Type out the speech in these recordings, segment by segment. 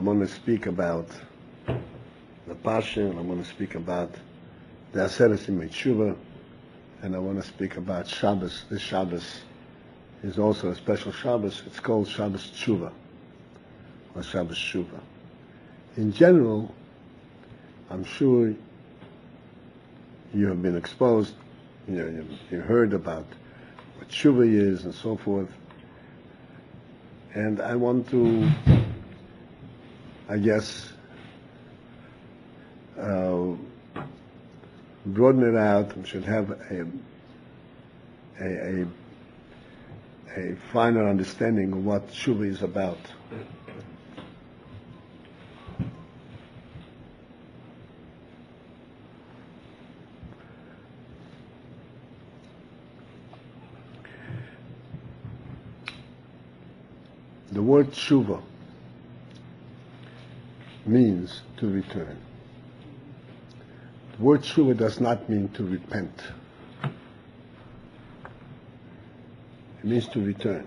I'm going to speak about the Pasha, and I'm going to speak about the Aseret Yimei Tshuva, and I want to speak about Shabbos. This Shabbos is also a special Shabbos. It's called Shabbos Tshuva, or Shabbos Tshuva. In general, I'm sure you have been exposed, you heard about what Tshuva is and so forth. And I want to, I guess, broaden it out and should have a finer understanding of what Tshuva is about. The word tshuva means to return. The word tshuva does not mean to repent. It means to return.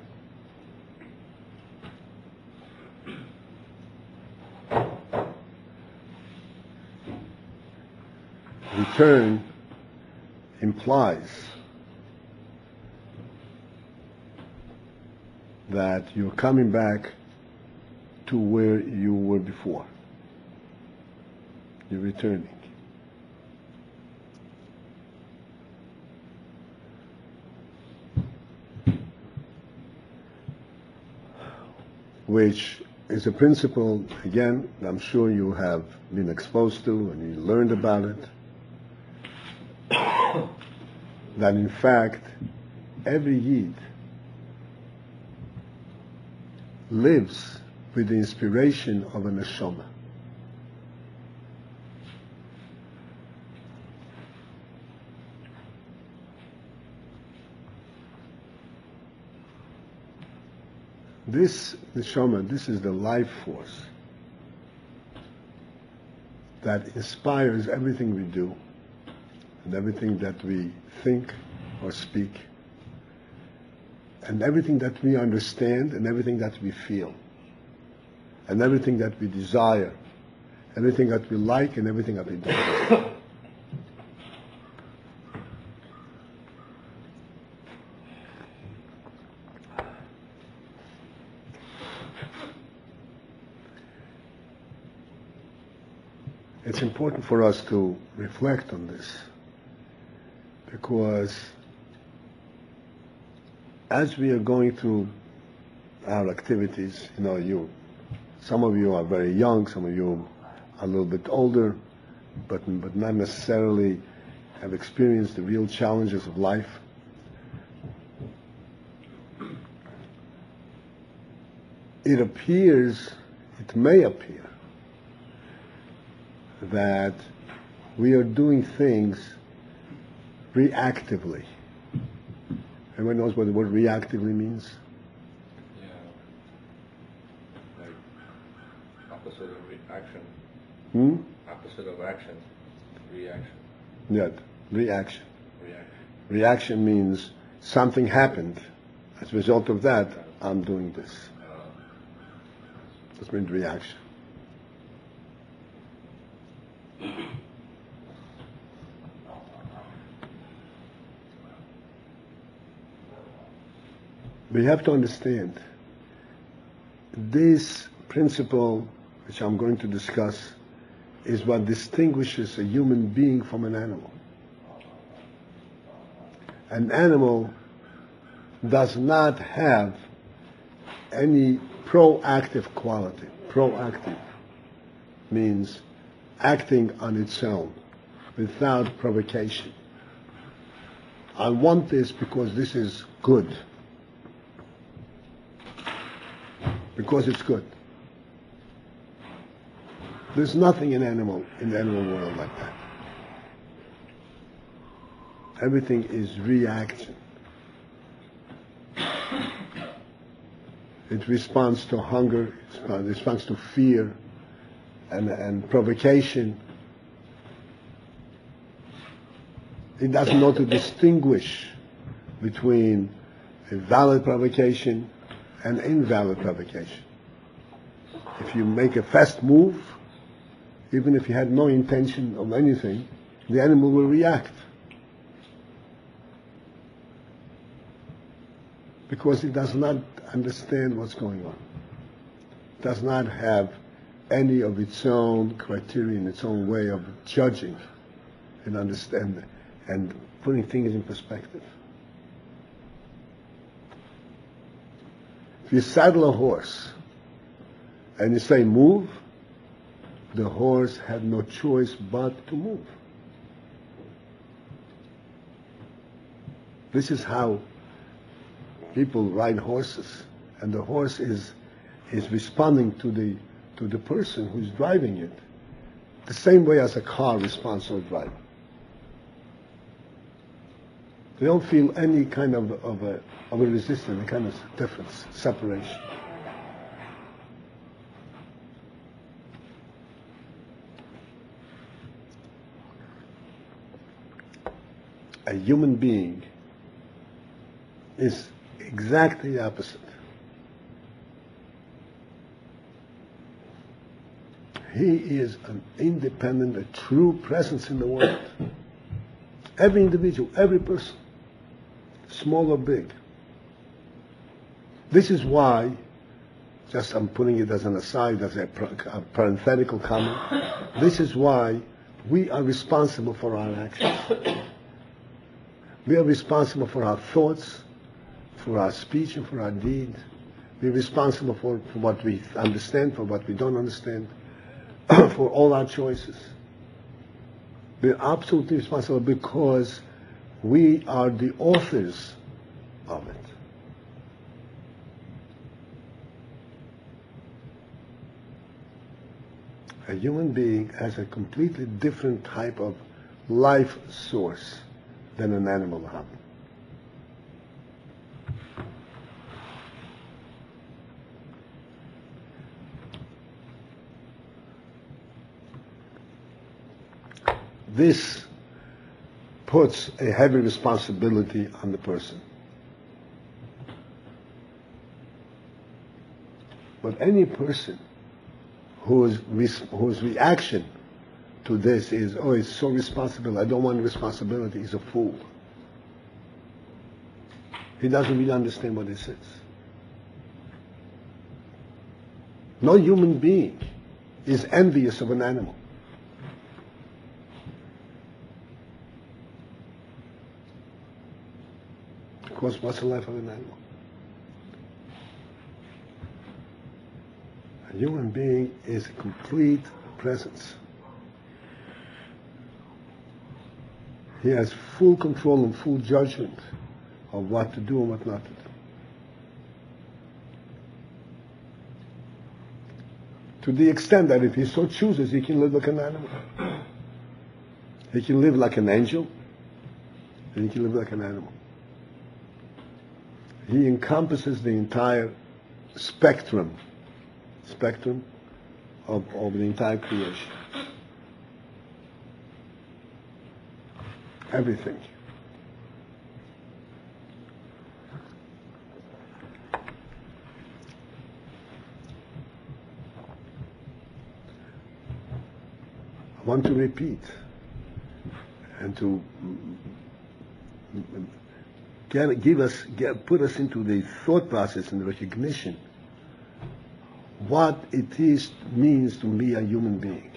Return implies that you're coming back to where you were before. You're returning. Which is a principle, again, I'm sure you have been exposed to and you learned about it, that in fact, every Yid lives with the inspiration of a neshama. This neshama, this is the life force that inspires everything we do and everything that we think or speak, and everything that we understand, and everything that we feel, and everything that we desire, everything that we like, and everything that we don't like. It's important for us to reflect on this, because as we are going through our activities, some of you are very young, some of you are a little bit older, but not necessarily have experienced the real challenges of life. It may appear that we are doing things reactively. Everyone knows what the word reactively means? Yeah. Like opposite of action. Opposite of action. Reaction. Yeah, reaction. Reaction means something happened. As a result of that, I'm doing this. This means reaction. We have to understand this principle, which I'm going to discuss, is what distinguishes a human being from an animal. An animal does not have any proactive quality. Proactive means acting on its own, without provocation. I want this because this is good. Because it's good. There's nothing in the animal world like that. Everything is reaction. It responds to hunger, it responds to fear and provocation. It doesn't know to distinguish between a valid provocation and invalid provocation. If you make a fast move, even if you had no intention of anything, the animal will react. Because it does not understand what's going on. It does not have any of its own criteria, its own way of judging and understanding and putting things in perspective. If you saddle a horse and you say move, the horse had no choice but to move. This is how people ride horses, and the horse is responding to the person who's driving it, the same way as a car responds to a driver. They don't feel any kind of a resistance, any kind of difference, separation. A human being is exactly the opposite. He is an independent, a true presence in the world. Every individual, every person, small or big. This is why, just I'm putting it as an aside, as a parenthetical comment, this is why we are responsible for our actions. We are responsible for our thoughts, for our speech, and for our deed. We're responsible for what we understand, for what we don't understand, for all our choices. We're absolutely responsible because we are the authors of it. A human being has a completely different type of life source than an animal has. This puts a heavy responsibility on the person. But any person whose reaction to this is, oh, it's so responsible, I don't want responsibility, is a fool. He doesn't really understand what this is. No human being is envious of an animal. Of course, what's the life of an animal? A human being is a complete presence. He has full control and full judgment of what to do and what not to do. To the extent that if he so chooses, he can live like an animal. He can live like an angel, and he can live like an animal. He encompasses the entire spectrum of the entire creation. Everything. I want to repeat and to put us into the thought process and the recognition what it means to be a human being.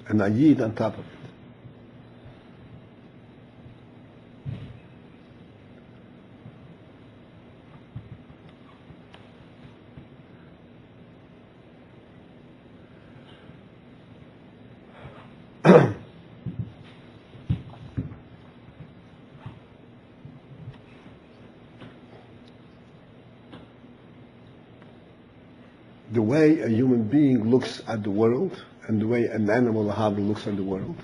And a yid on top of it. The way a human being looks at the world and the way an animal looks at the world.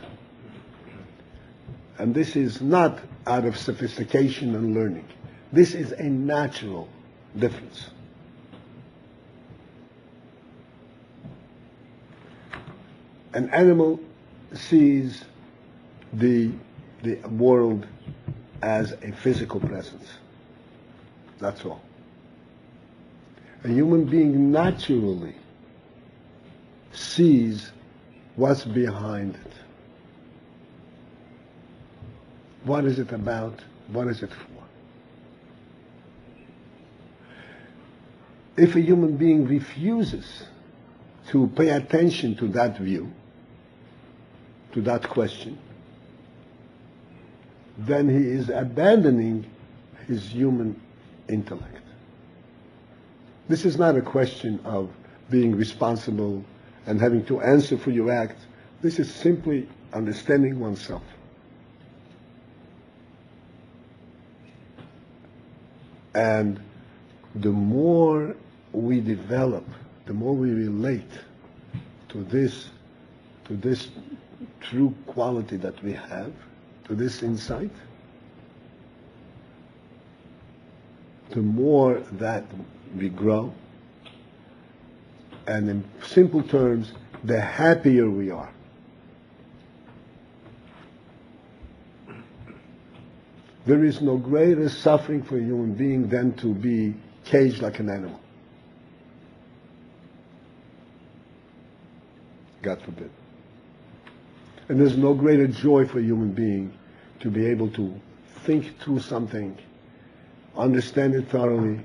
And this is not out of sophistication and learning. This is a natural difference. An animal sees the world as a physical presence. That's all. A human being naturally sees what's behind it. What is it about? What is it for? If a human being refuses to pay attention to that view, to that question, then he is abandoning his human intellect. This is not a question of being responsible and having to answer for your act. This is simply understanding oneself. And the more we develop, the more we relate to this true quality that we have, to this insight, the more that we grow, and in simple terms, the happier we are. There is no greater suffering for a human being than to be caged like an animal. God forbid. And there's no greater joy for a human being to be able to think through something, understand it thoroughly,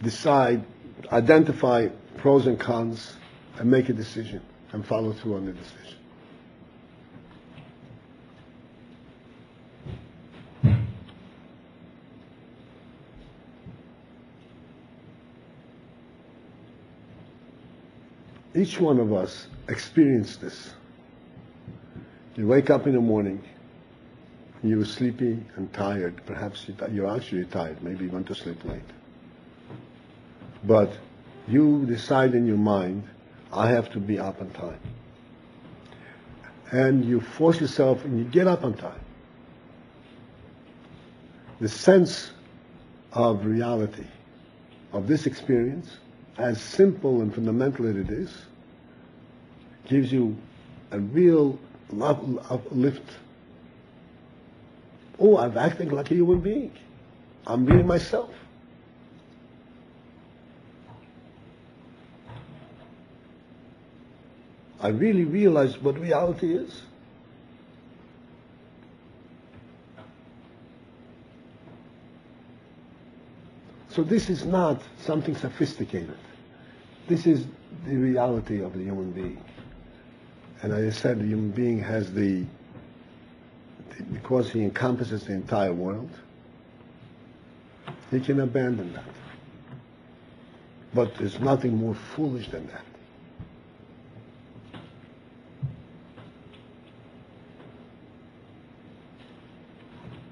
decide, identify pros and cons, and make a decision, and follow through on the decision. Each one of us experienced this. You wake up in the morning, you were sleepy and tired. Perhaps you're actually tired. Maybe you went to sleep late. But you decide in your mind, I have to be up on time. And you force yourself and you get up on time. The sense of reality of this experience, as simple and fundamental as it is, gives you a real uplift. Oh, I'm acting like a human being. I'm being myself. I really realize what reality is. So this is not something sophisticated. This is the reality of the human being. And as I said, the human being has because he encompasses the entire world, he can abandon that. But there's nothing more foolish than that.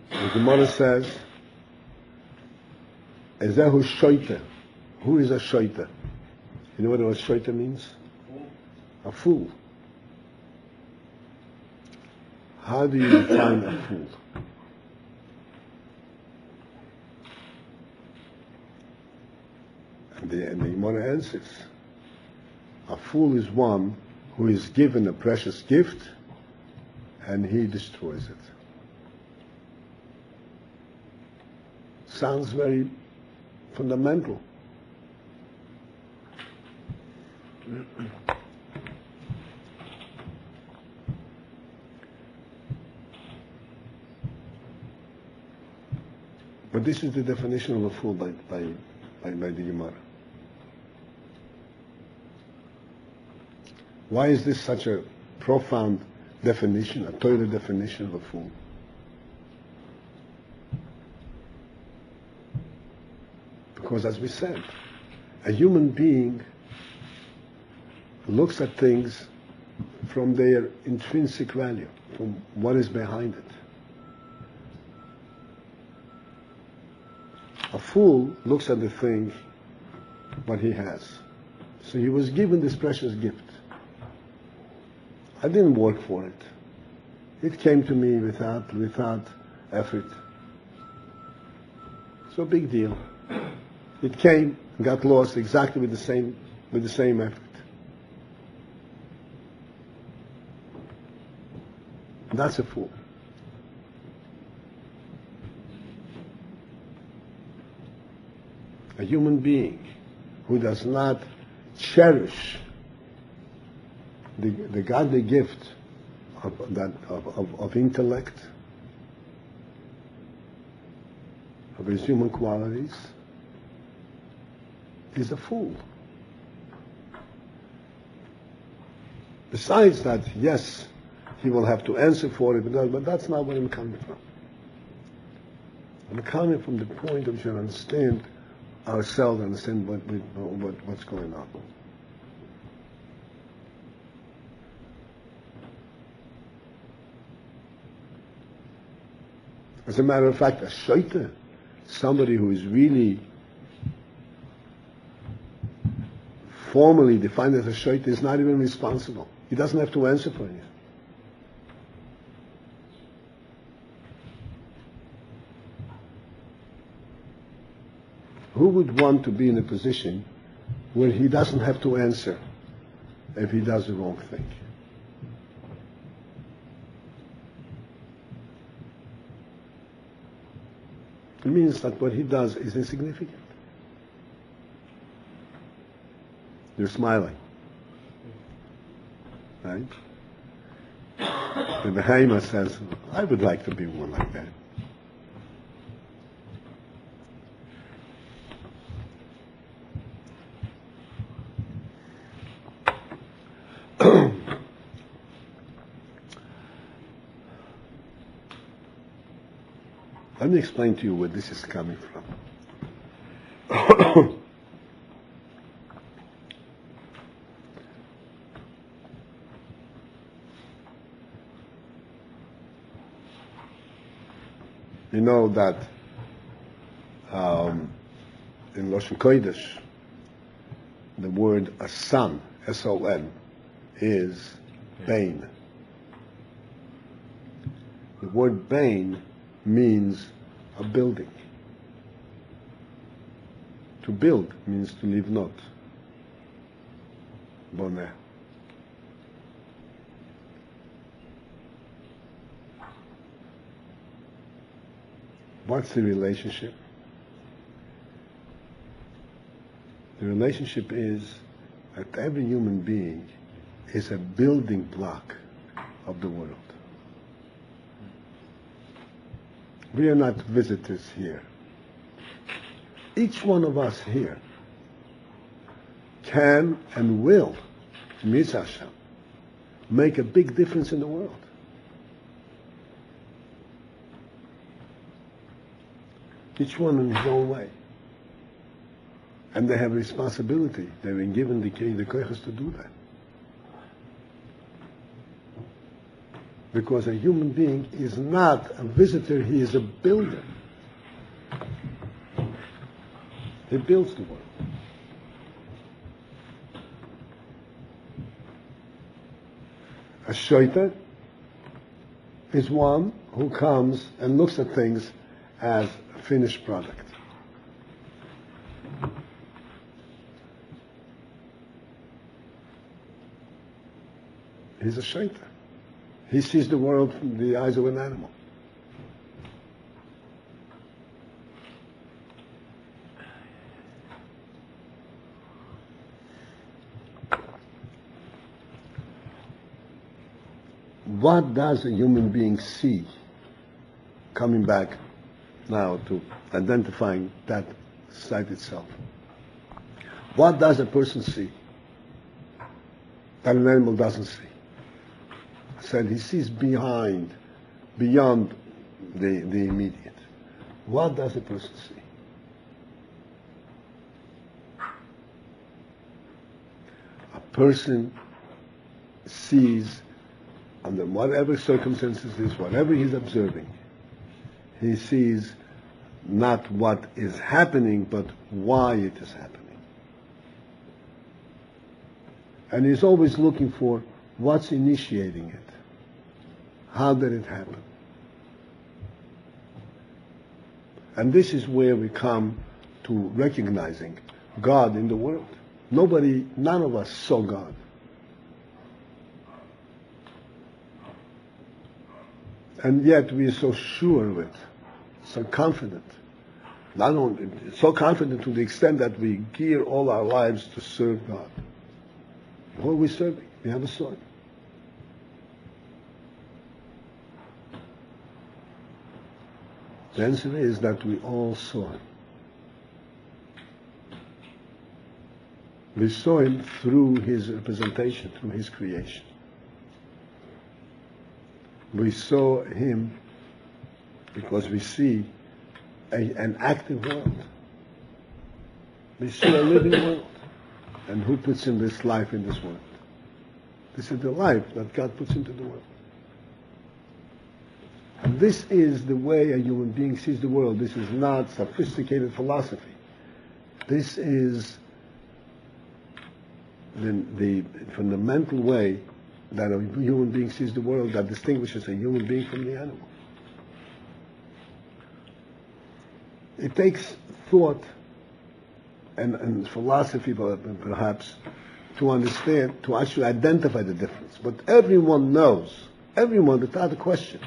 The Gemara says, Ezehu shoita. Who is a shoita? You know what a shoita means? A fool. How do you define a fool? And the Gemara answers, a fool is one who is given a precious gift and he destroys it. Sounds very fundamental. But this is the definition of a fool by the Gemara. Why is this such a profound definition, a Torah definition of a fool? Because as we said, a human being looks at things from their intrinsic value, from what is behind it. A fool looks at the thing, what he has. So he was given this precious gift. I didn't work for it. It came to me without effort. So big deal. It came and got lost exactly with the same effort. That's a fool. A human being who does not cherish the godly gift of intellect, of his human qualities, is a fool. Besides that, yes, he will have to answer for it, but that's not where I'm coming from. I'm coming from the point of we should understand ourselves, understand what's going on. As a matter of fact, a shaita, somebody who is really formally defined as a shaita, is not even responsible. He doesn't have to answer for anything. Who would want to be in a position where he doesn't have to answer if he does the wrong thing? It means that what he does is insignificant. You're smiling. Right? The Behemoth says, I would like to be one like that. Let me explain to you where this is coming from. You know that in Lashon Kodesh, the word a son, S-O-N, is Bain. The word Bain means a building. To build means to live not. Boneh. What's the relationship? The relationship is that every human being is a building block of the world. We are not visitors here. Each one of us here can and will, Mitzvah Hashem, make a big difference in the world. Each one in his own way. And they have a responsibility. They've been given the koiches to do that. Because a human being is not a visitor, he is a builder. He builds the world. A shaita is one who comes and looks at things as a finished product. He's a shaita. He sees the world from the eyes of an animal. What does a human being see? Coming back now to identifying that site itself. What does a person see that an animal doesn't see? I said he sees beyond the immediate. What does a person see? A person sees, under whatever circumstances is, whatever he's observing, he sees not what is happening, but why it is happening. And he's always looking for what's initiating it. How did it happen? And this is where we come to recognizing God in the world. None of us saw God. And yet we are so sure of it, so confident Not only, so confident to the extent that we gear all our lives to serve God. Who are we serving? We have a son. The answer is that we all saw him. We saw him through his representation, through his creation. We saw him because we see an active world. We see a living world. And who puts in this life in this world? This is the life that God puts into the world. And this is the way a human being sees the world. This is not sophisticated philosophy. This is the fundamental way that a human being sees the world that distinguishes a human being from the animal. It takes thought and philosophy perhaps to understand, to actually identify the difference. But everyone knows, everyone without a question,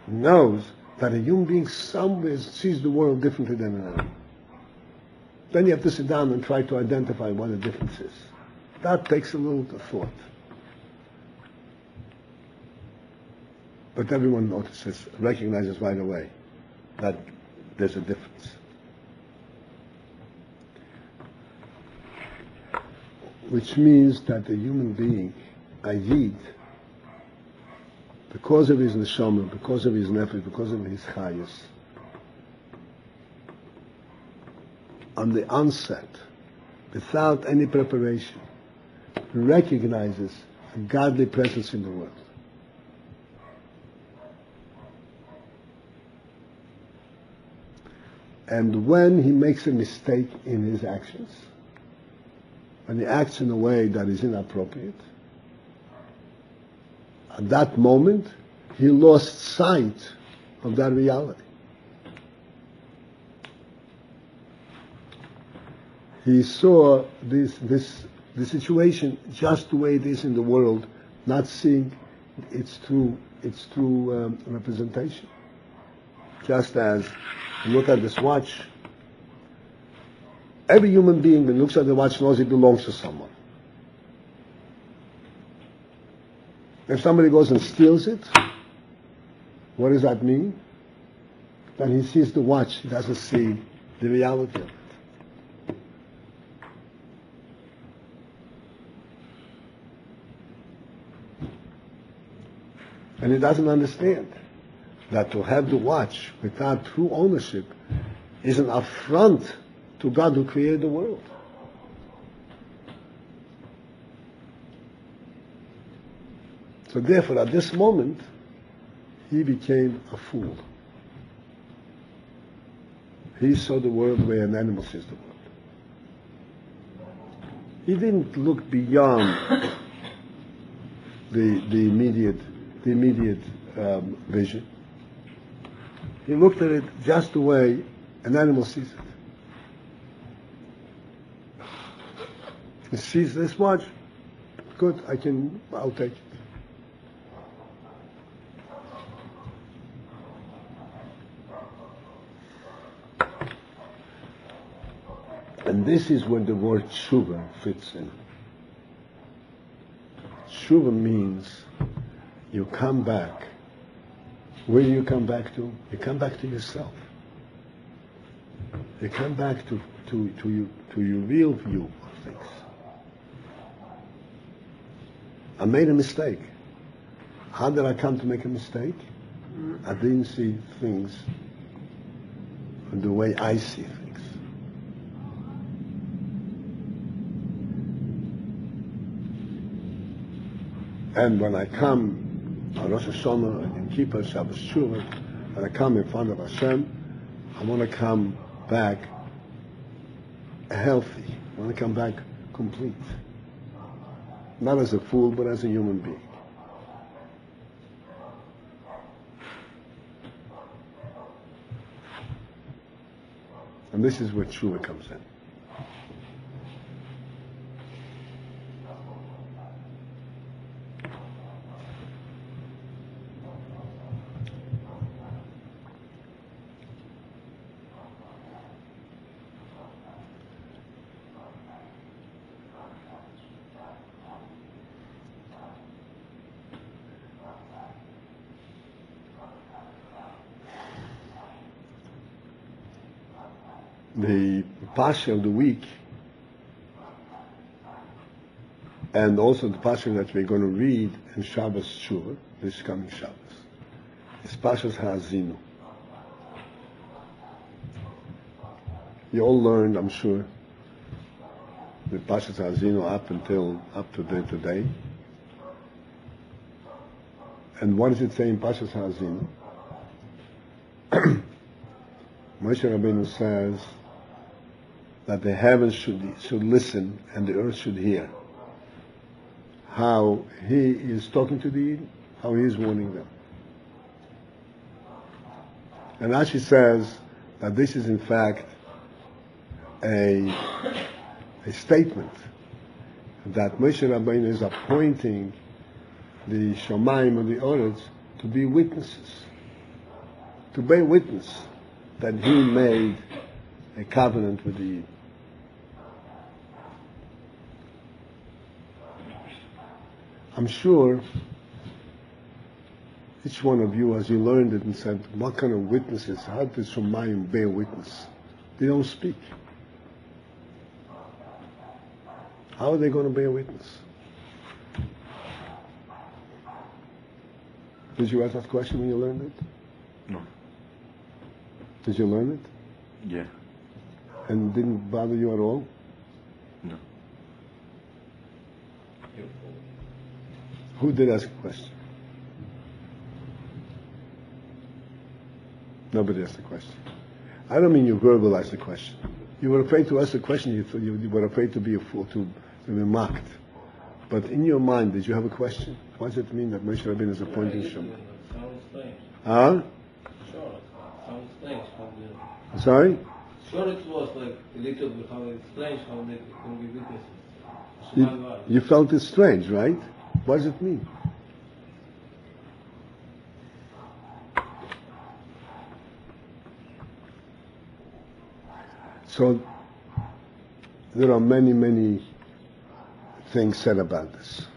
knows that a human being somewhere sees the world differently than an animal. Then you have to sit down and try to identify what the difference is. That takes a little thought. But everyone notices, recognizes right away that there's a difference. Which means that a human being, a yid, because of his neshama, because of his nefesh, because of his chayus, on the onset, without any preparation, recognizes a godly presence in the world. And when he makes a mistake in his actions, when he acts in a way that is inappropriate, at that moment, he lost sight of that reality. He saw the situation just the way it is in the world, not seeing its true representation. Just as you look at this watch, every human being when looks at the watch knows it belongs to someone. If somebody goes and steals it, what does that mean? That he sees the watch, he doesn't see the reality of it. And he doesn't understand that to have the watch without true ownership is an affront to God who created the world. So therefore, at this moment, he became a fool. He saw the world the way an animal sees the world. He didn't look beyond the immediate vision. He looked at it just the way an animal sees it. He sees this watch, good, I'll take it. And this is where the word tshuva fits in. Tshuva means you come back. Where do you come back to? You come back to yourself. You come back to your real view of things. I made a mistake. How did I come to make a mistake? I didn't see things the way I see things. And when I come on Rosh Hashanah and in Kippur, Shabbos Shuvah, when I come in front of Hashem, I want to come back healthy. I want to come back complete. Not as a fool, but as a human being. And this is where tshuva comes in. the Pasha of the week, and also the Pasha that we're going to read in Shabbos Shuvah, this coming Shabbos, is Pasha's Haazinu. You all learned, I'm sure, the Pasha's Haazinu up to today. And what does it say in Pasha's Haazinu? Moshe Rabbeinu says that the heavens should listen and the earth should hear. How he is talking to the Eden, how he is warning them. And Rashi says that this is in fact a statement that Moshe Rabbeinu is appointing the Shomayim and the Oretz to be witnesses, to bear witness that he made a covenant with the Eden. I'm sure each one of you, as you learned it and said, what kind of witnesses, how does Shomayim bear witness? They don't speak. How are they going to bear witness? Did you ask that question when you learned it? No. Did you learn it? Yeah. And it didn't bother you at all? No. Who did ask a question? Nobody asked a question. I don't mean you verbalized the question. You were afraid to ask the question. You were afraid to be a fool, to be mocked. But in your mind, did you have a question? What does it mean that Moshe Rabbeinu is appointing Shem? Sounds strange. Huh? Sure. Sounds strange. Sorry? Sure, it was like a little bit how it's strange how they can be witnesses. You felt it strange, right? What does it mean? So, there are many, many things said about this.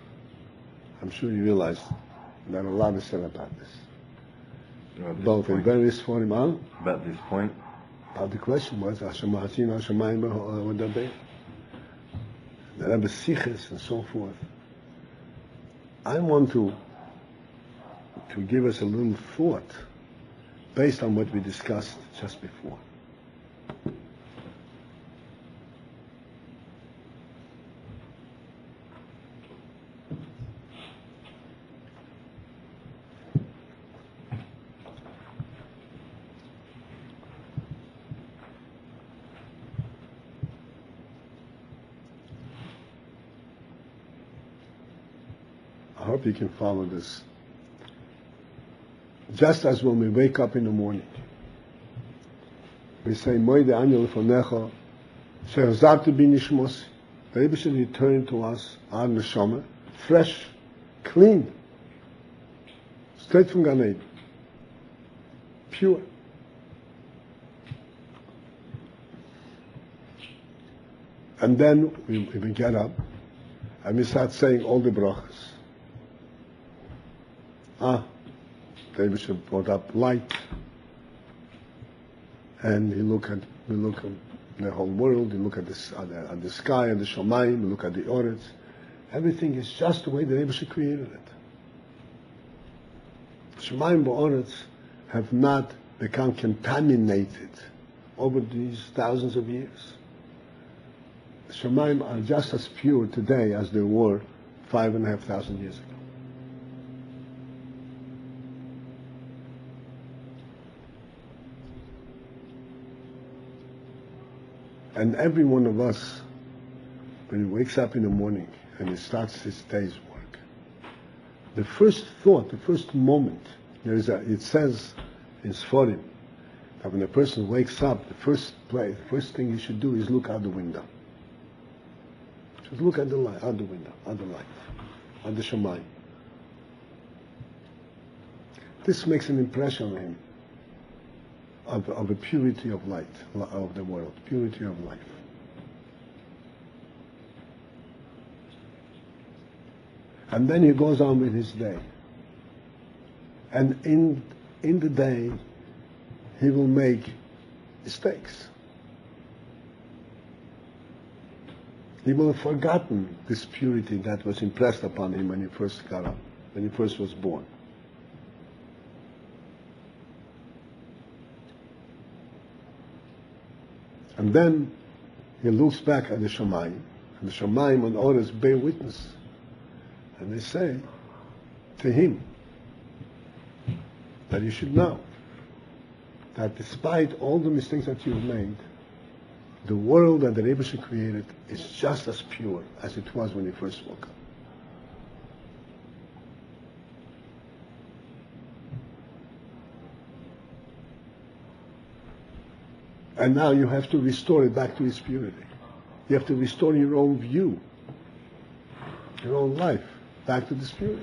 I'm sure you realize that a lot is said about this. Both in various forms. About this point? About the question was, Haazinu, the Rebbe Siches and so forth. I want to give us a little thought based on what we discussed just before. I hope you can follow this. Just as when we wake up in the morning, we say, Moide Anya Lefonecha, She'azavtu bi nishmosi. The Rebbe should return to us, our neshama, fresh, clean, straight from Gan Eden, pure. And then we get up and we start saying all the brachas. David should brought up light, and we look at the whole world. We look at the sky, at the Shomayim. We look at the Oretz. Everything is just the way the Rebbe created it. Shomayim and Oretz have not become contaminated over these thousands of years. Shomayim are just as pure today as they were 5,500 years ago. And every one of us, when he wakes up in the morning and he starts his day's work, the first thought, the first moment, it says in Sforim that when a person wakes up, the first thing he should do is look out the window. Just look at the light, out the window, at the light, at the Shamayim. This makes an impression on him of the purity of light, of the world, purity of life. And then he goes on with his day. And in the day, he will make mistakes. He will have forgotten this purity that was impressed upon him when he first got up, when he first was born. And then he looks back at the Shamayim, and the Shamayim and others bear witness. And they say to him that you should know that despite all the mistakes that you've made, the world that the Rebbe created is just as pure as it was when he first woke up. And now you have to restore it back to its purity. You have to restore your own view, your own life, back to this purity.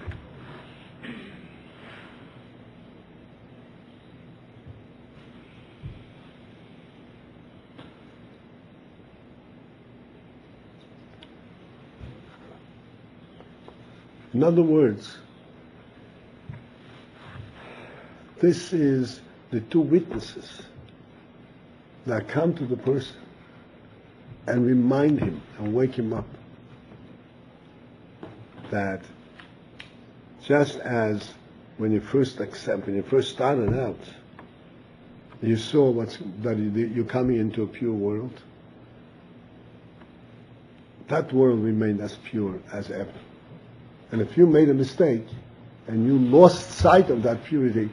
In other words, this is the two witnesses that come to the person and remind him and wake him up that just as when you first started out, you saw that you're coming into a pure world, that world remained as pure as ever. And if you made a mistake and you lost sight of that purity,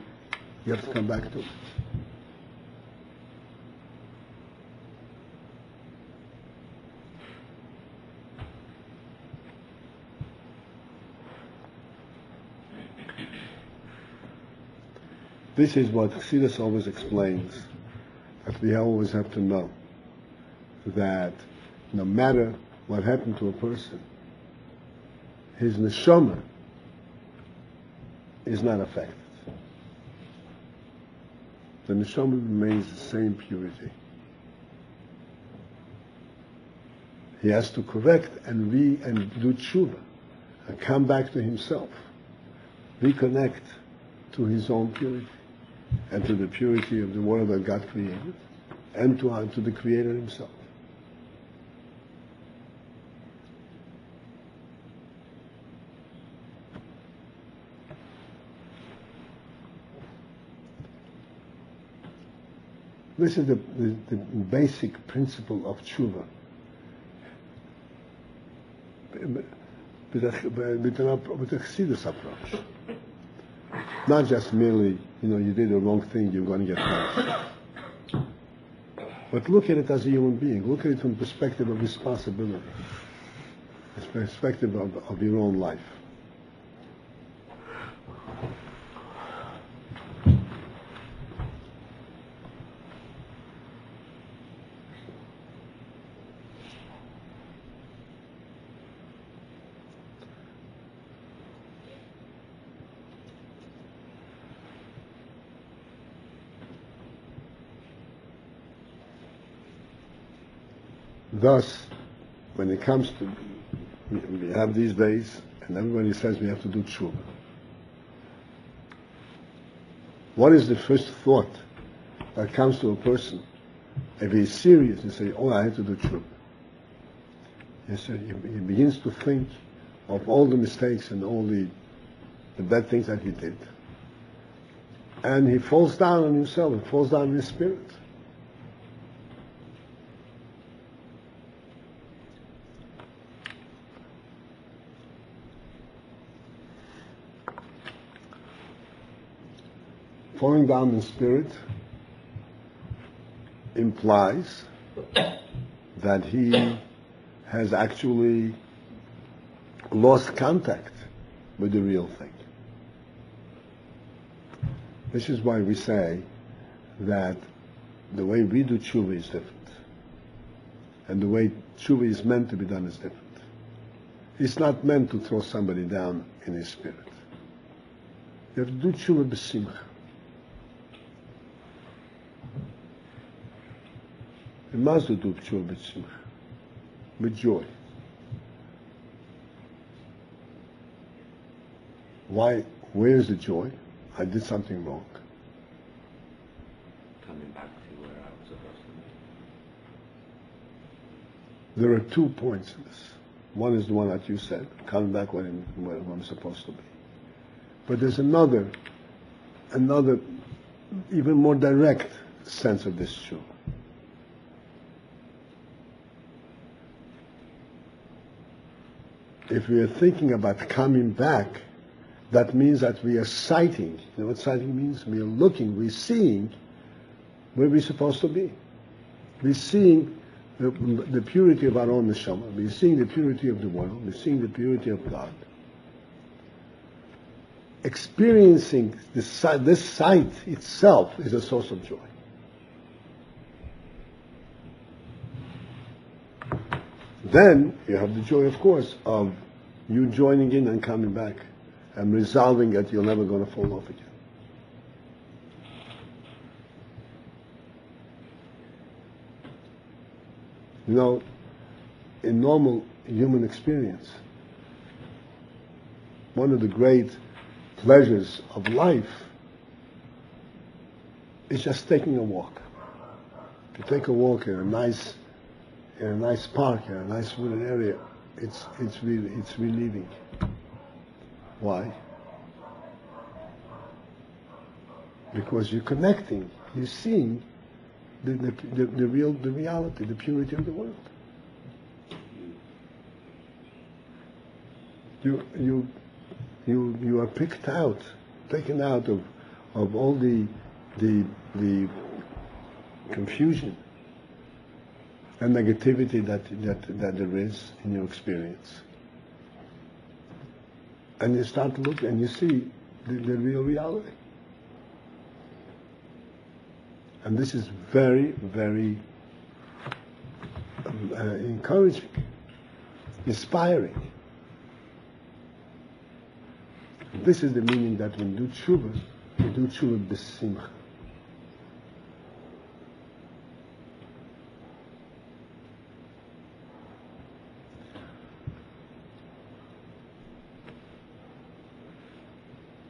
you have to come back to it. This is what Chassidus always explains, that we always have to know that no matter what happened to a person, his neshama is not affected. The neshama remains the same purity. He has to correct and do tshuva and come back to himself, reconnect to his own purity and to the purity of the world that God created and to the Creator himself. This is the basic principle of tshuva. With a Chassidus approach. Not just merely, you did the wrong thing, you're going to get punished. But look at it as a human being. Look at it from the perspective of responsibility. The perspective of your own life. Thus, when it comes to, we have these days, and everybody says we have to do tshuva. What is the first thought that comes to a person? If he's serious, he say, I have to do tshuva. He begins to think of all the mistakes and all the bad things that he did. And he falls down on himself, and falls down in his spirit. Falling down in spirit implies that he has actually lost contact with the real thing. This is why we say that the way we do tshuva is different. And the way tshuva is meant to be done is different. It's not meant to throw somebody down in his spirit. You have to do tshuva b'simcha. You must do tshuva b'simcha, with joy. Why? Where is the joy? I did something wrong. Coming back to where I was supposed There are 2 points in this. One is the one that you said, coming back when I'm supposed to be. But there's another even more direct sense of this tshuva. If we are thinking about coming back, that means that we are sighting. You know what sighting means? We are looking, we're seeing where we're supposed to be. We're seeing the purity of our own neshama. We're seeing the purity of the world. We're seeing the purity of God. Experiencing this sight itself is a source of joy. Then you have the joy, of course, of you joining in and coming back and resolving that you're never going to fall off again. You know, in normal human experience, one of the great pleasures of life is just taking a walk. If you take a walk in a nice park, in a nice wooded area, it's relieving. Why? Because you're connecting, you're seeing the reality, the purity of the world. You are picked out, taken out of all the confusion and negativity that there is in your experience. And you start to look and you see the real reality. And this is very, very encouraging, inspiring. This is the meaning that when we do tshuva b'simcha.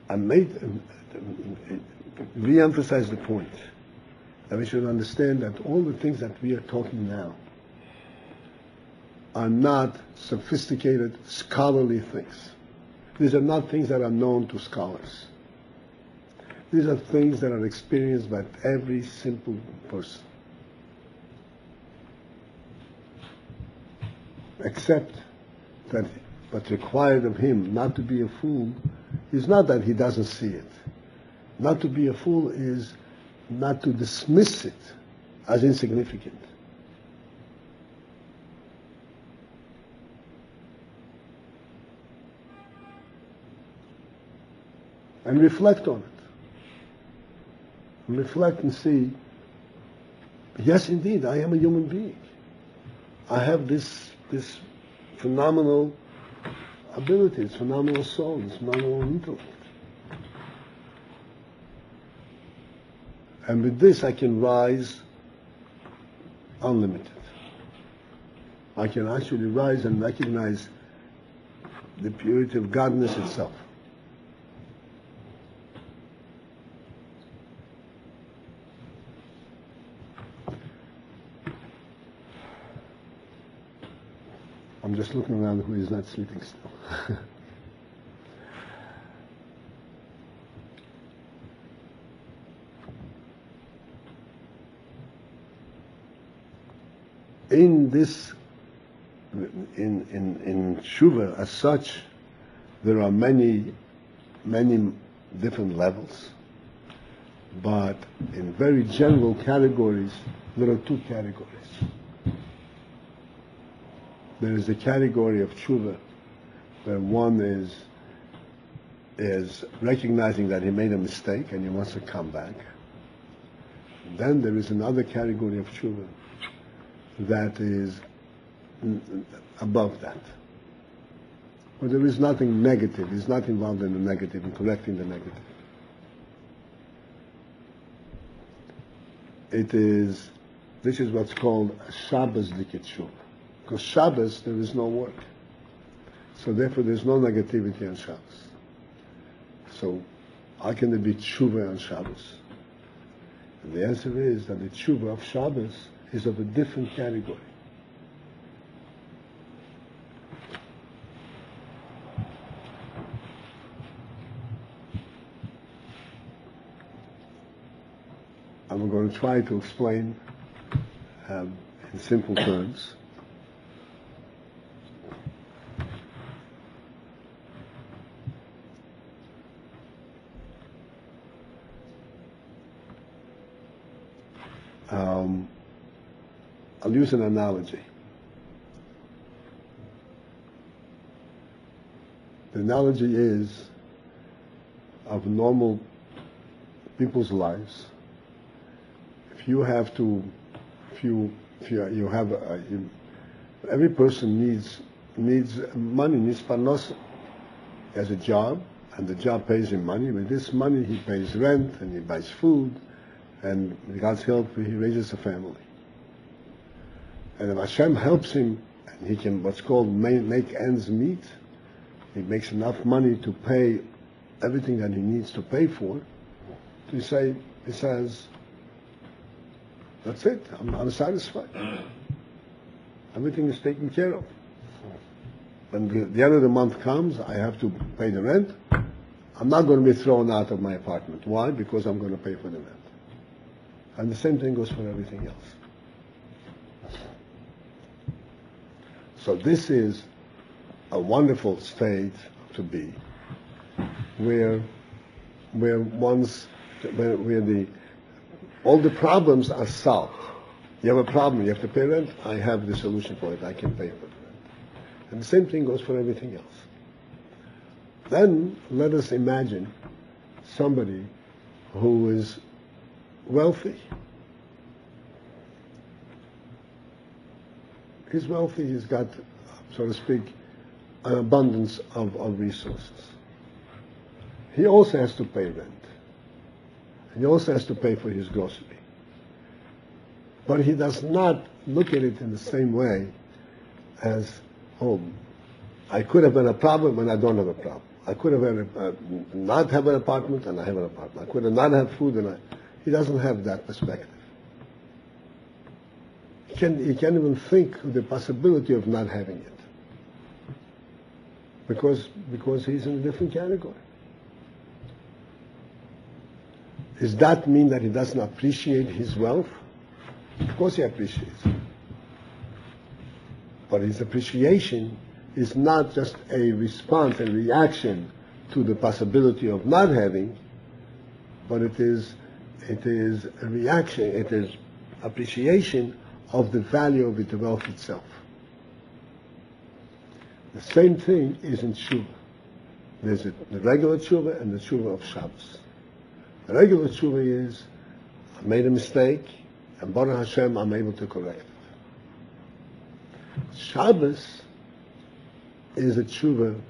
I re-emphasize the point that we should understand that all the things that we are talking now are not sophisticated scholarly things. These are not things that are known to scholars. These are things that are experienced by every simple person. Except that what's required of him not to be a fool is not that he doesn't see it. Not to be a fool is not to dismiss it as insignificant. And reflect on it. And reflect and see, yes, indeed, I am a human being. I have this phenomenal ability, this phenomenal soul, this phenomenal intellect. And with this I can rise unlimited. I can actually rise and recognize the purity of Godness itself. I'm just looking around who is not sleeping still. In this, in tshuva as such, there are many different levels, but in very general categories, there are 2 categories. There is the category of tshuva, where one is recognizing that he made a mistake and he wants to come back. Then there is another category of tshuva that is above that, where there is nothing negative. He's not involved in the negative, in correcting the negative. This is what's called a Shabbos dikit tshuva. Because Shabbos, there is no work. So therefore there's no negativity on Shabbos. So how can there be tshuva on Shabbos? And the answer is that the tshuva of Shabbos is of a different category. I'm going to try to explain in simple terms. I'll use an analogy. The analogy is of normal people's lives. If you have to, every person needs money, needs parnosa. He has a job, and the job pays him money. With this money, he pays rent, and he buys food, and with God's help, he raises a family. And if Hashem helps him, and he can what's called make ends meet, he makes enough money to pay everything that he needs to pay for. He says, that's it, I'm satisfied. Everything is taken care of. When the end of the month comes, I have to pay the rent. I'm not going to be thrown out of my apartment. Why? Because I'm going to pay for the rent. And the same thing goes for everything else. So this is a wonderful state to be, where all the problems are solved. You have a problem, you have to pay rent, I have the solution for it, I can pay for the rent. And the same thing goes for everything else. Then let us imagine somebody who is wealthy. He's wealthy, he's got, so to speak, an abundance of resources. He also has to pay rent. He also has to pay for his grocery. But he does not look at it in the same way as, I could have had a problem and I don't have a problem. I could have not have an apartment and I have an apartment. I could have not have food and he doesn't have that perspective. He can't even think of the possibility of not having it. Because he's in a different category. Does that mean that he doesn't appreciate his wealth? Of course he appreciates it. But his appreciation is not just a response, a reaction to the possibility of not having, but it is a reaction, it is appreciation of the value of the wealth itself. The same thing is in tshuva. There's the regular tshuva and the tshuva of Shabbos. The regular tshuva is, I made a mistake, and Baruch Hashem, I'm able to correct it. Shabbos is a tshuva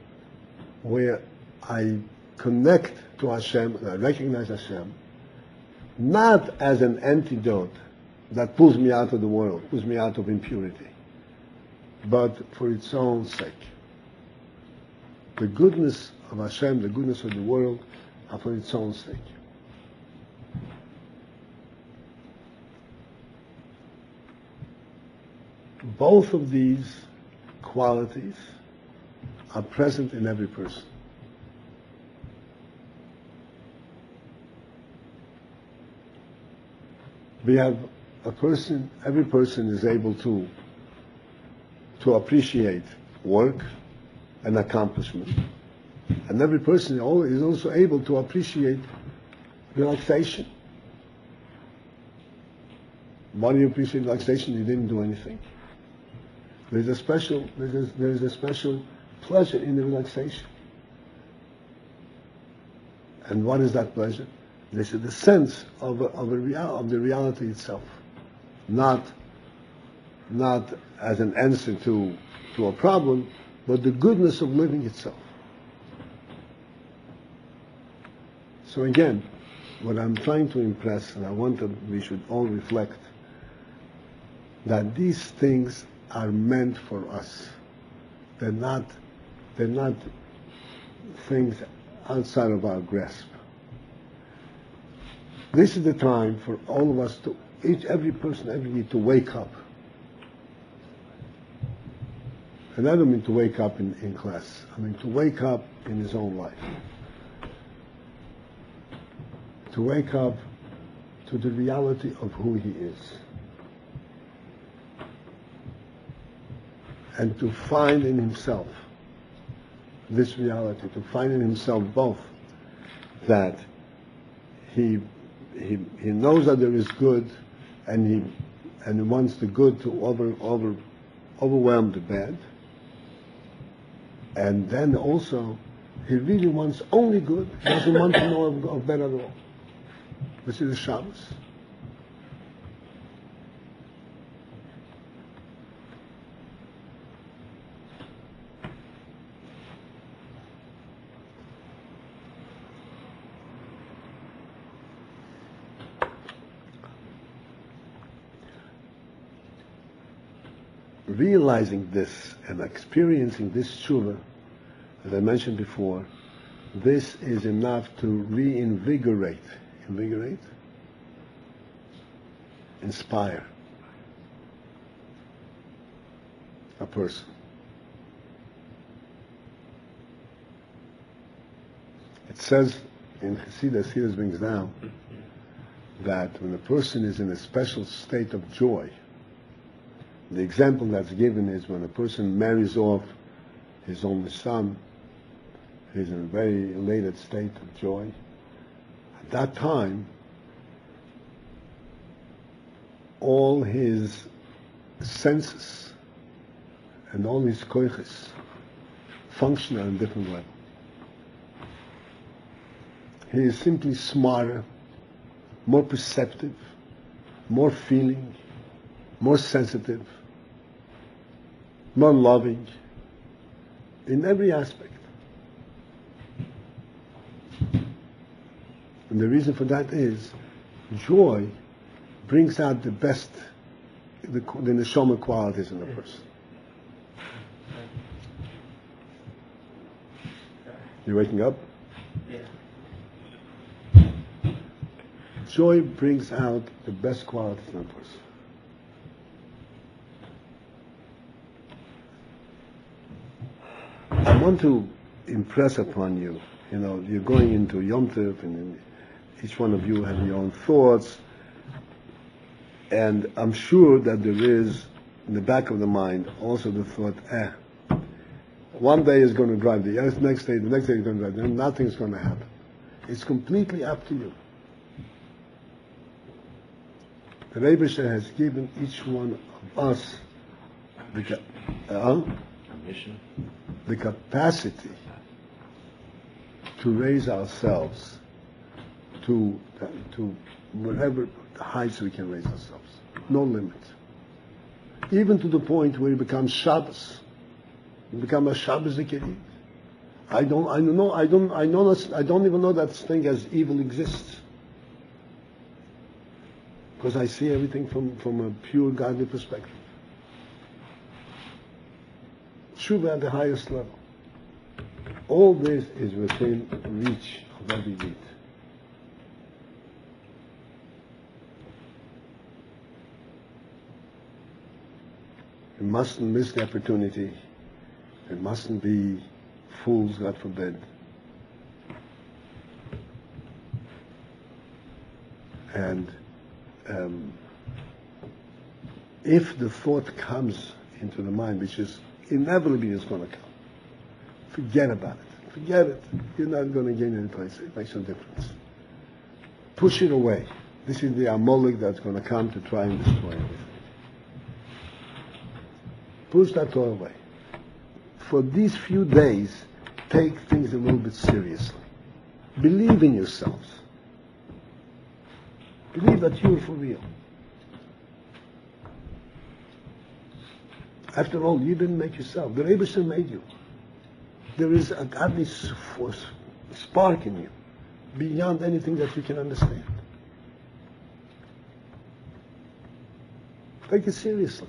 where I connect to Hashem and I recognize Hashem, not as an antidote that pulls me out of the world, pulls me out of impurity, but for its own sake. The goodness of Hashem, the goodness of the world, are for its own sake. Both of these qualities are present in every person. We have every person is able to appreciate work and accomplishment. And every person is also able to appreciate relaxation. Why do you appreciate relaxation? You didn't do anything. There's a special pleasure in the relaxation. And what is that pleasure? This is the sense of the reality itself, not as an answer to a problem, but the goodness of living itself. So again, what I'm trying to impress, and we should all reflect, that these things are meant for us. They're not things outside of our grasp. This is the time for all of us every person need to wake up. And I don't mean to wake up in class. I mean to wake up in his own life. To wake up to the reality of who he is. And to find in himself this reality, to find in himself both that he knows that there is good, and he wants the good to overwhelm the bad, and then also he really wants only good. He doesn't want to know of bad at all. This is the Shabbos. Realizing this and experiencing this tshuva, as I mentioned before, this is enough to reinvigorate, inspire a person. It says in Haazinu brings down that when a person is in a special state of joy, the example that's given is when a person marries off his only son, he's in a very elated state of joy. At that time, all his senses and all his koiches function on a different level. He is simply smarter, more perceptive, more feeling, more sensitive, more loving, in every aspect. And the reason for that is joy brings out the best, the neshama qualities in a person. You waking up? Yeah. Joy brings out the best qualities in a person. I want to impress upon you, you're going into Yom Tov, and each one of you has your own thoughts, and I'm sure that there is, in the back of the mind, also the thought, one day is going to drive the next day is going to drive, then nothing's going to happen. It's completely up to you. The Rebbe has given each one of us the capacity to raise ourselves to whatever heights we can raise ourselves. No limit. Even to the point where it becomes Shabbos. You become a Shabbos Zikiri. I don't even know that thing as evil exists. Because I see everything from a pure godly perspective. Tshuva at the highest level. All this is within reach of every deed. We mustn't miss the opportunity. We mustn't be fools, God forbid. And if the thought comes into the mind, which is inevitably is going to come, forget about it. Forget it. You're not going to gain any place. It makes no difference. Push it away. This is the Amalek that's going to come to try and destroy everything. Push that thought away. For these few days, take things a little bit seriously. Believe in yourselves. Believe that you're for real. After all, you didn't make yourself. The Rebbe made you. There is a godly force, spark in you, beyond anything that you can understand. Take it seriously.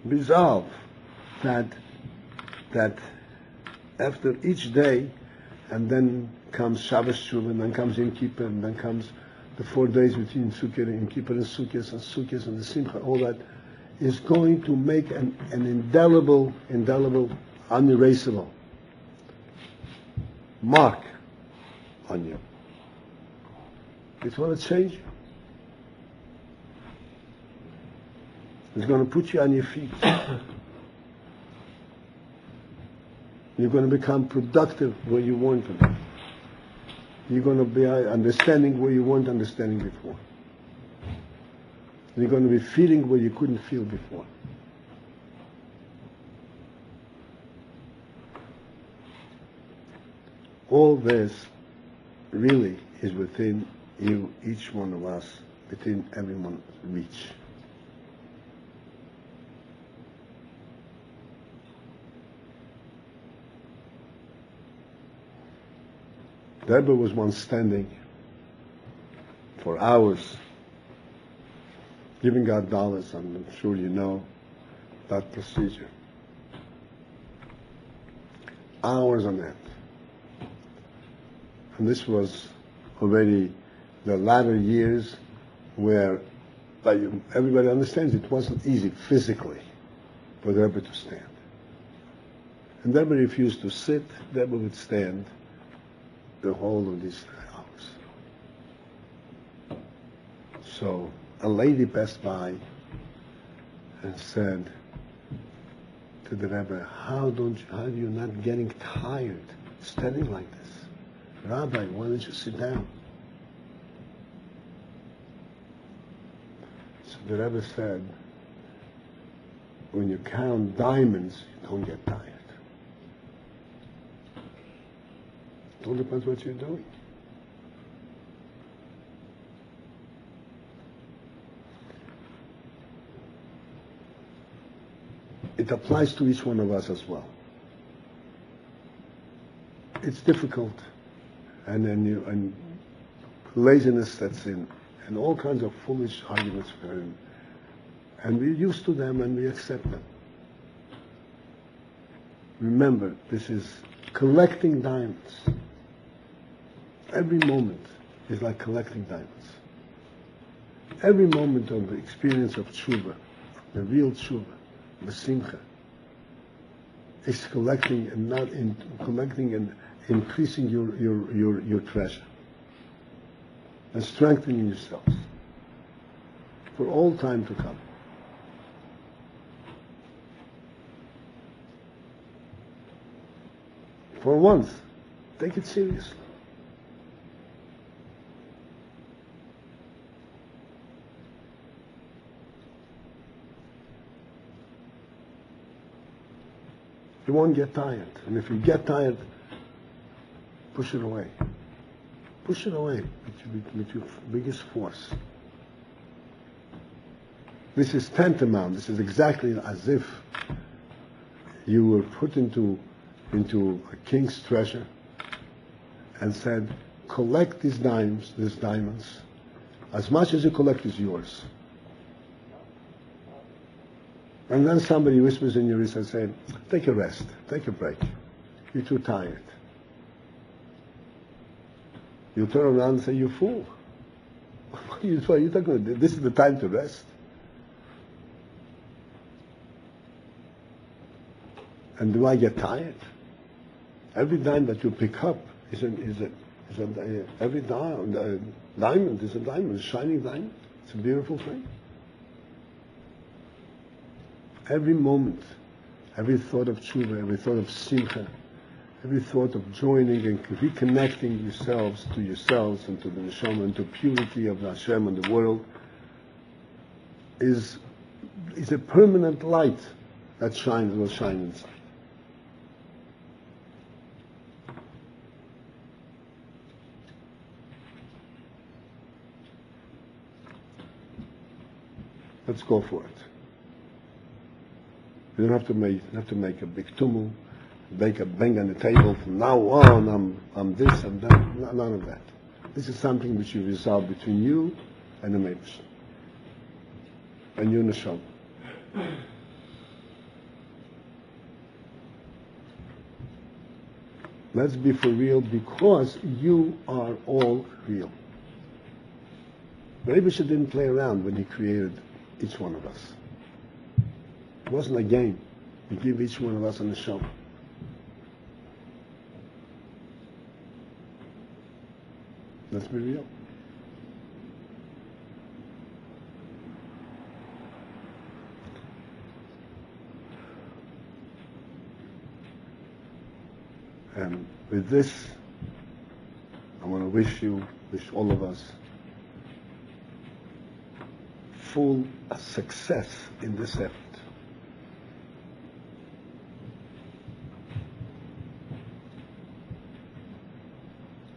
Resolve that after each day, and then comes Shabbos Shuvah, and then comes Yom Kippur, and then comes the 4 days between Sukkot and Yom Kippur and Sukkot and the Simcha, all that is going to make an indelible unerasable mark on you. It's going to change you. It's going to put you on your feet. You're going to become productive where you weren't to be. You're going to be understanding where you weren't understanding before. You're going to be feeling where you couldn't feel before. All this really is within you, each one of us, within everyone's reach. The Rebbe was once standing for hours giving out dollars, and I'm sure you know that procedure. Hours on end. And this was already the latter years where, like everybody understands, it wasn't easy physically for the Rebbe to stand. And the Rebbe refused to sit, the Rebbe would stand the whole of these hours. So a lady passed by and said to the Rebbe, how are you not getting tired standing like this? Rabbi, why don't you sit down? So the Rebbe said, when you count diamonds, you don't get tired. It all depends what you're doing. It applies to each one of us as well. It's difficult, and laziness sets in, and all kinds of foolish arguments are in, and we're used to them and we accept them. Remember, this is collecting diamonds. Every moment is like collecting diamonds. Every moment of the experience of tshuva, the real tshuva, the simcha, is collecting and increasing your treasure and strengthening yourselves for all time to come. For once, take it seriously. You won't get tired. And if you get tired, push it away. Push it away with your biggest force. This is tantamount. This is exactly as if you were put into a king's treasure and said, collect these diamonds. As much as you collect is yours. And then somebody whispers in your ear and says, take a rest, take a break. You're too tired. You turn around and say, you fool. What are you talking about? This is the time to rest. And do I get tired? Every dime that you pick up every diamond is a diamond, a shining diamond. It's a beautiful thing. Every moment, every thought of tshuva, every thought of simcha, every thought of joining and reconnecting yourselves and to the neshama and to purity of the Hashem and the world is a permanent light that will shine inside. Let's go for it. You don't have to make a big tumult, make a bang on the table. From now on, I'm this, I'm that. None of that. This is something which you resolve between you and the Meibush, and you neshama. Let's be for real, because you are all real. Meibush didn't play around when he created each one of us. It wasn't a game. He gave each one of us a neshama. Let's be real. And with this, I want to wish all of us full success in this effort.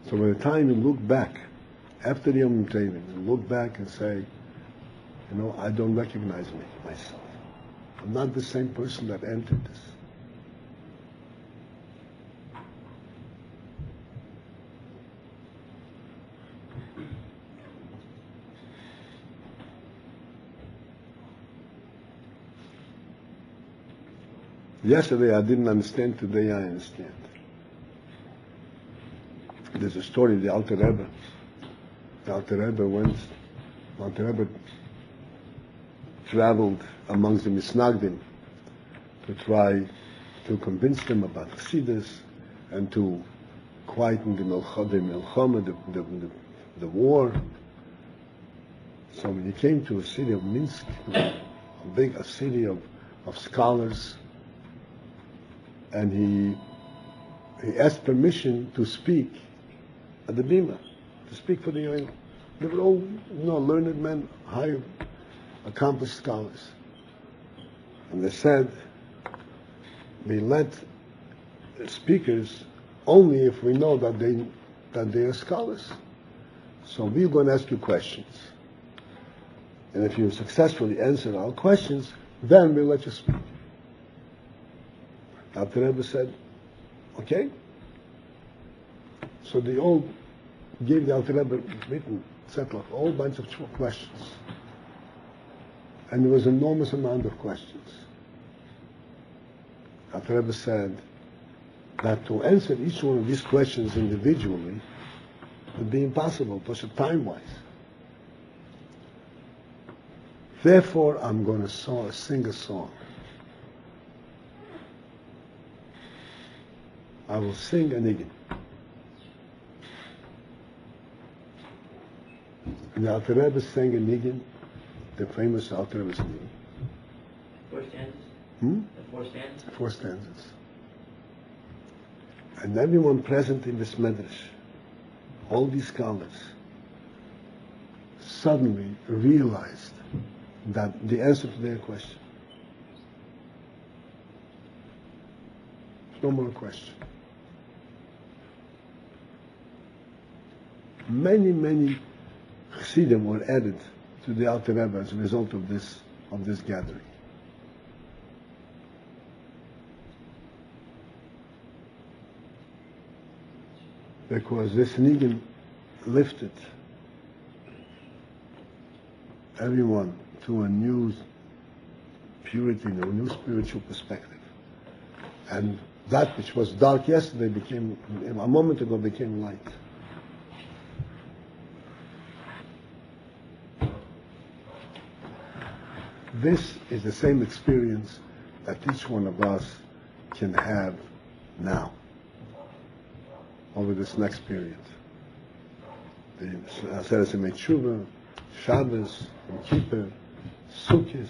So by the time you look back, after the Yom Tovim, you look back and say, I don't recognize myself. I'm not the same person that entered this. Yesterday I didn't understand, today I understand. There's a story, the Alter Rebbe. The Alter Rebbe traveled amongst the Misnagdim to try to convince them about Chassidus and to quieten the Milchama, the war. So when he came to a city of Minsk, a city of scholars, and he asked permission to speak at the Bima, to speak for the Yoel. They were all, learned men, high, accomplished scholars. And they said, we let speakers only if we know that they are scholars. So we're going to ask you questions. And if you successfully answer our questions, then we'll let you speak. Alter Rebbe said, okay. So they all gave the Alter Rebbe written set of a whole bunch of questions. And there was an enormous amount of questions. Alter Rebbe said that to answer each one of these questions individually would be impossible, time-wise. Therefore, I'm going to sing a song. I will sing a niggin. And the Alter Rebbe sang a niggin, the famous Alter Rebbe's niggin. 4 stanzas? The 4 stanzas? 4 stanzas. And everyone present in this medrash, all these scholars, suddenly realized that the answer to their question. No more question. Many Chassidim were added to the Alter Rebbe as a result of this gathering. Because this niggin lifted everyone to a new purity, a new spiritual perspective. And that which was dark yesterday became, a moment ago, became light. This is the same experience that each one of us can have now, over this next period. The Aseret Tshuva, Shabbos, and Kippur, Sukkot,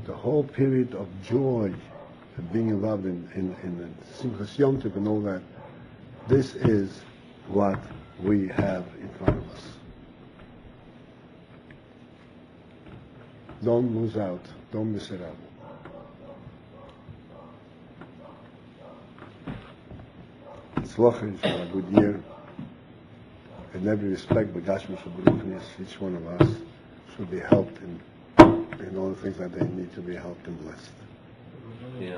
the whole period of joy and being involved in Simchas Yom Tov and all that. This is what we have in front of us. Don't lose out. Don't miss it out. Tzlachim for a good year. In every respect, B'gashmi Shabbaruchnis, each one of us should be helped in all the things that they need to be helped and blessed. Yeah.